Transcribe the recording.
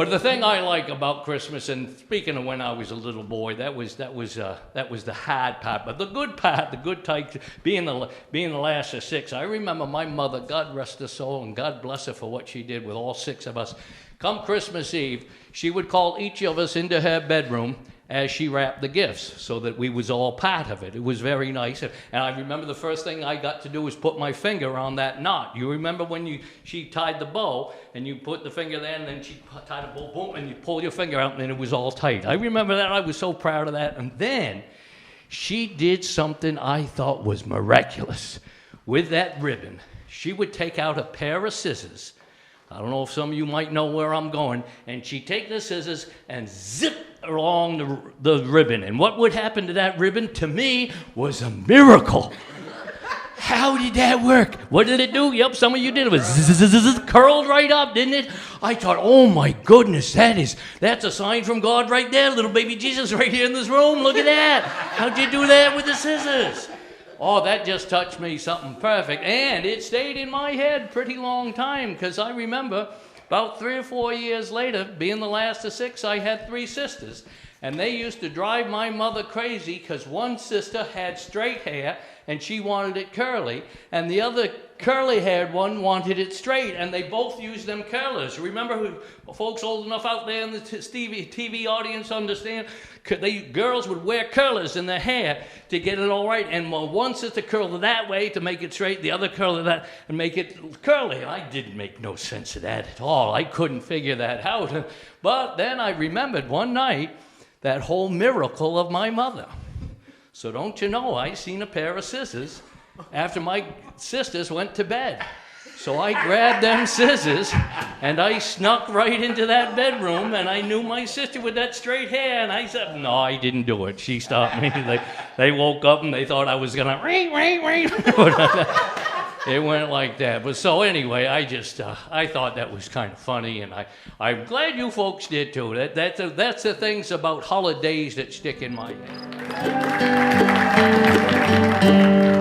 But the thing I like about Christmas, and speaking of when I was a little boy, that was the hard part. But the good part, the good type, being the last of six. I remember my mother, God rest her soul, and God bless her for what she did with all six of us. Come Christmas Eve, she would call each of us into her bedroom as she wrapped the gifts, so that we was all part of it. It was very nice. And I remember the first thing I got to do was put my finger on that knot. You remember when she tied the bow, and you put the finger there, and then she tied a bow, boom, and you pull your finger out, and then it was all tight. I remember that. I was so proud of that. And then she did something I thought was miraculous. With that ribbon, she would take out a pair of scissors. I don't know if some of you might know where I'm going. And she'd take the scissors and zip along the ribbon. And what would happen to that ribbon, to me, was a miracle. How did that work? What did it do? Yep, some of you did. It was curled right up, didn't it? I thought, oh my goodness, that's a sign from God right there. Little baby Jesus right here in this room. Look at that. How'd you do that with the scissors? Oh, that just touched me something perfect. And it stayed in my head pretty long time, because I remember about 3 or 4 years later, being the last of six, I had 3 sisters. And they used to drive my mother crazy, because one sister had straight hair and she wanted it curly, and the other curly-haired one wanted it straight, and they both used them curlers. Remember, who folks old enough out there in the TV audience understand? Girls would wear curlers in their hair to get it all right, and one sister curled it that way to make it straight, the other curled it that and make it curly. I didn't make no sense of that at all. I couldn't figure that out. But then I remembered one night that whole miracle of my mother. So don't you know, I seen a pair of scissors after my sisters went to bed. So I grabbed them scissors, and I snuck right into that bedroom, and I knew my sister with that straight hair, and I said, no, I didn't do it. She stopped me. They woke up, and they thought I was going to ring. It went like that. But so anyway, I thought that was kind of funny, and I'm glad you folks did too. That's the things about holidays that stick in my head.